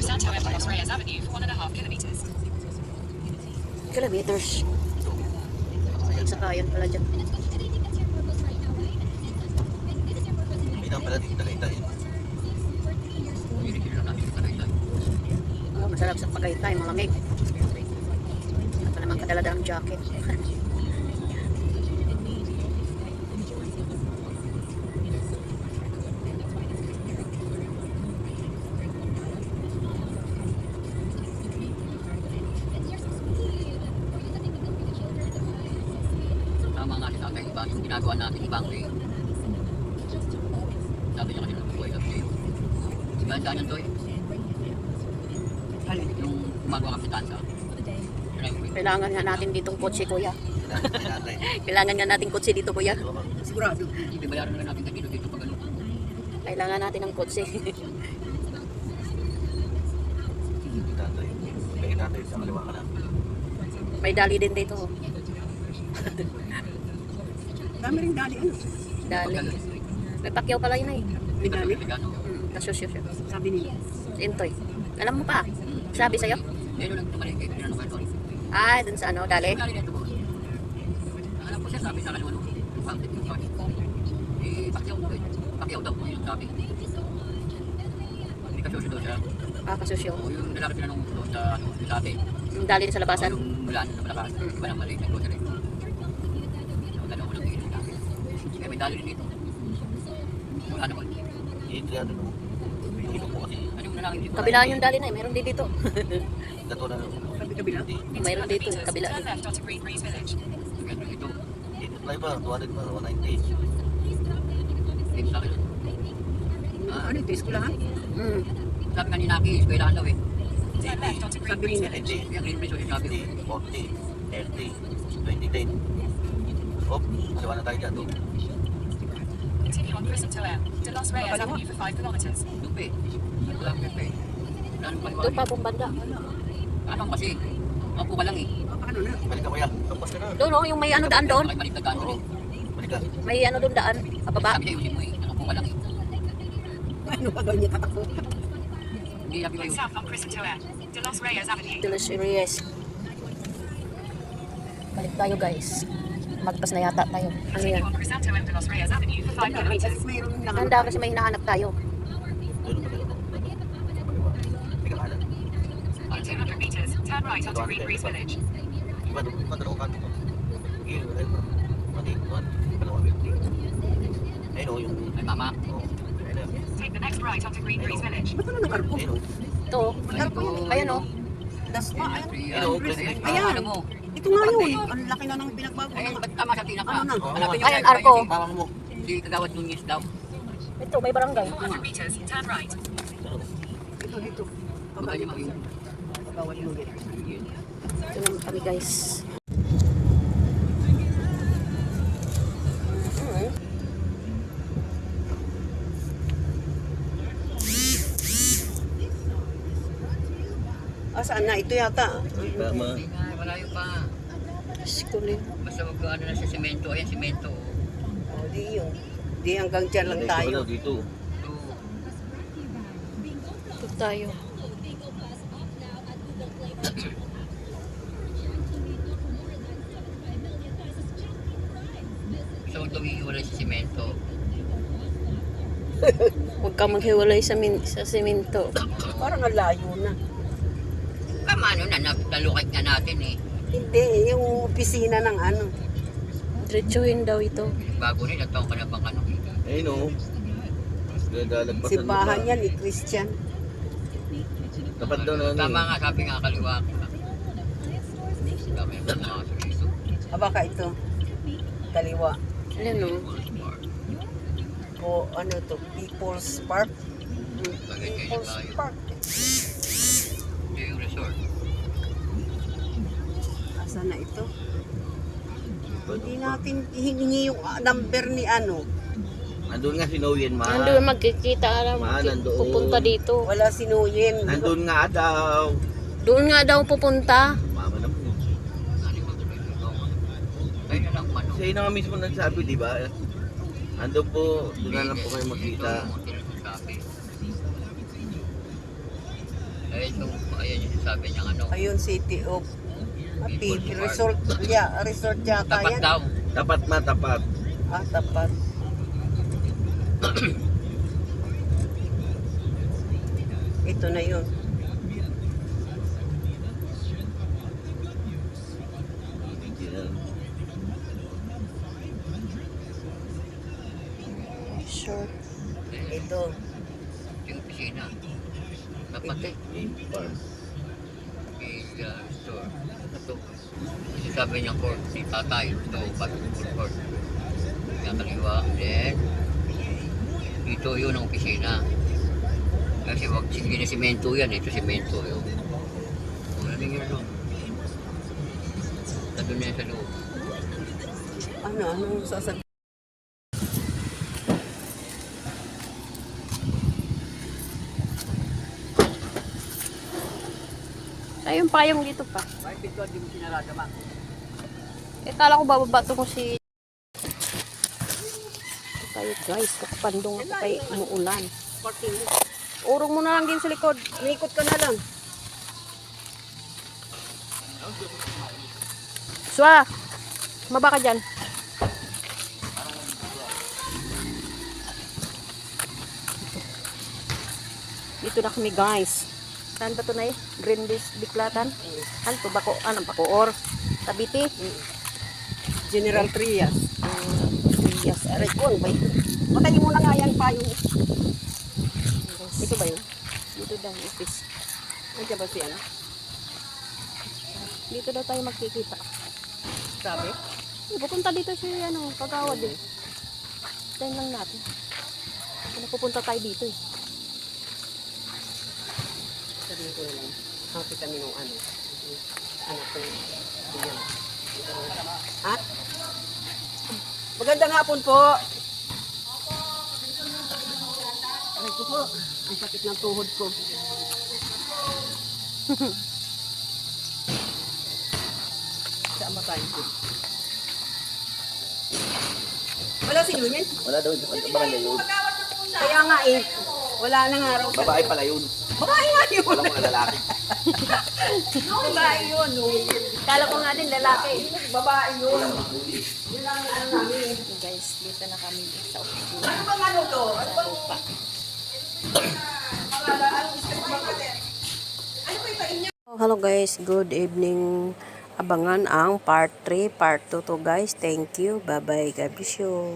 Crisanto and Los Reyes Avenue for 1.5 kilometers. Kilometers. Ang sakayan pala dyan. Hindi na pala dito Tagaytay. Oh, masarap sa Tagaytay, malamig. Wala pa naman kadala-dalang jacket. Tama nga si tatay, iba yung ginagawa natin ibang way. Sabi niya kanina ng buhay lang sa'yo. Gandaan yan, Toy. Alin? Yung gumagawa kami tansa. Kailangan nga natin ditong kotse, kuya. Kinatay. Kailangan nga natin kotse dito, kuya. Sigurado. Hindi bayaran na lang natin kanino dito pag ano. Kailangan natin ng kotse. Kinatay. May kinatay sa kaliwa ka lang. May dali din dito. Dami rin dali ano. Dali. May pakyaw pala yun eh. May dali. Kasusyo siya. Sabi nila. Intoy. Alam mo pa? Sabi sa'yo? Dito lang tumaling kayo. Pinanong kayo, Toy. Ah, dun sa ano, dali. Dali dito po. Alam ko siya sabi sa kaliwa nung pangit yung Toy. Eh, pakyaw mo kayo. Pakyaw daw po yung sabi. Hindi kasusyo daw siya. Ah, kasusyo. O yung lalaki pinanong doon sa ano, sa atin. Yung dali sa labasan. Yung mulan na malakas. Iba ng maliit na grocery. So, dalawa ko lang iinom namin. Kaya may dali rin dito. Wala naman. Ito yan. Ito po kasi. Ano yung lalaki dito? Kabilaan yung dali na eh. Meron din dito. Gato na. Sabi-kabila. Mayroon dito. Kabila. Turn left onto Green Breeze Village. Ganito ito. Ito tayo pa. 200 pa. 190. Dito sa akin. Ano ito? Eskulahan? Hmm. Sabi nga ni Naki, eskwelahan daw eh. Turn left onto Green Sabi Breeze nila. Village. Hindi. Kaya green bridge yung sabi ko. 40, 30, 2010. Hop. Kaliwa na tayo dyan. Continue on Crisanto M. De Los Reyes Avenue for 5 kilometers. Dupe. Wala akong pepe. Wala nang Doon paliwanag. pa pong banda. Ano kasi? Mapo ka lang eh. Paano na? Balik ka kuya. Tapos ka na. Doon oh, yung may ano daan doon. Makibalik na daan doon eh. Balik ka. May ano doon daan. Pababa. Sabi niya ayusin mo eh. Nakapo ka lang eh. Ano ba gawin niya tatakbo? Hindi sabi Going kayo. south on Crisanto M. De Los Reyes Avenue. De Los Reyes. Balik tayo guys. Magpas na yata tayo. Ano Continue yan? on Crisanto M. De Los Reyes Avenue for 5 kilometers. Mayroon lang. Handa kasi may hinahanap tayo. Doon pa tayo. Hindi ka kanan. In 200 meters, turn right onto Green Breeze Village. Iba doon. Iba dalawang kanto ko. Sige. Tayo pa. Mati. Kalawa. Ayun o yung. Ay mama. Oh. Ayun na. Take the next right onto Green Breeze Village. Ba't naman ang arko? Ayun o. Ito. Ayan oh. Das pa. Ayun. Ayan. Ano mo? Ito nga yun. Ang laki na ng pinagbago. Ayun, ba't tama sa pinaka? Ano na? Hanapin niyo Ayan, kaya- arko. Tawag mo. Si Kagawad Nunez daw. Ito, may barangay. 400 meters, turn right. Ito, dito. Baka niyo mag-iwan. Pagkawal yung git. Ito naman kami guys. Ah, saan na? Ito yata. Tama. Hindi nga, malayo pa. School eh. Basta wag ano na sa semento. Ayan, semento. Oh, di yun. Di hanggang dyan lang tayo. Dito. Ito. Ito tayo. So, ito iiwalay sa semento. Huwag kang maghiwalay sa simento. Parang ang layo na. Kama ano na, nalukay nga natin eh. Hindi, yung opisina ng ano. Diretsuhin daw ito. Bago rin, nagtaong ka na bang ano. Ayun o. Dadalagpasan Simbahan yan, ni Christian. Tapat daw na Tama nga, sabi nga kaliwa ko. Sabi nga mga suriso. Baka ito. Kaliwa. Ayan oh. O ano to, People's Park. Bagay kayo People's tayo. Park. Ito yung resort. Asan na ito? Hindi natin hihingi yung number ni ano. Nandun nga si Noyen, ma. Nandun magkikita alam. Nandoon. Pupunta dito. Wala sinuyin. Nandun nga daw. Doon nga daw pupunta. Mama na po. Ano yung mag-resort? Ayun na lang, ano. Siya na nga mismo nagsabi, di ba? Nandun po, doon na lang po kayo magkita. Ito yung sabi. Ayan yung sabi niya ano. Ayun, City of Resort. Yeah, resort yata Tapat yan. daw. Tapat ma, tapat. Ah, tapat. Ito na yun. Sure. Ito. Yung opisina. Tapat eh. Store. Ito. Kasi sabi niya court, si tatay. Ito, basketball court. Nakaliwa. Then, dito yun ang opisina. Kasi wag hindi na simento yan. Ito simento yun. Ano yun doon? Nandun na yan sa loob. Anong sasabihin? Ayun pa yung dito pa. May pinto di mo sinarada ma. Kala ko bababa to ko si... Tayo guys, kakapandong ako kay umuulan. Urong mo na lang din sa likod. Ikot ka na lang. Swa! Maba ka dyan. Dito na kami guys. Saan ba ito na eh? Green Biklatan? Ano to? Bacoor? Tabiti? General Trias. Yes, aray ko. Ano ba yun? Matayin mo na nga yan pa yung... Ito ba yun? Dito daw, office. Nandiyan ba si ano? Dito daw tayo magkikita. Sabi? Pupunta dito si Kagawad eh. Tayo lang natin. Pupunta tayo dito eh. Sabihin ko na lang. Happy kami nung anak ko. Yan. Ha? Magandang hapon po. Aray ko po. Ang sakit ng tuhod ko. Saan ba tayo po? Wala si Yunin? Wala daw sa barangay yun. Kaya nga eh. Wala na nga raw. Babae pala yun. Babae nga yun. Walang mga lalaki. Babae yun. Kala ko nga din lalaki. Babae yun. Yun lang ang ano namin. Guys, dito na kami sa office. Ano bang ano to? Ano bang Upa. Hello guys, good evening. Abangan ang part 3, part 2 to guys. Thank you. Bye bye. God bless you.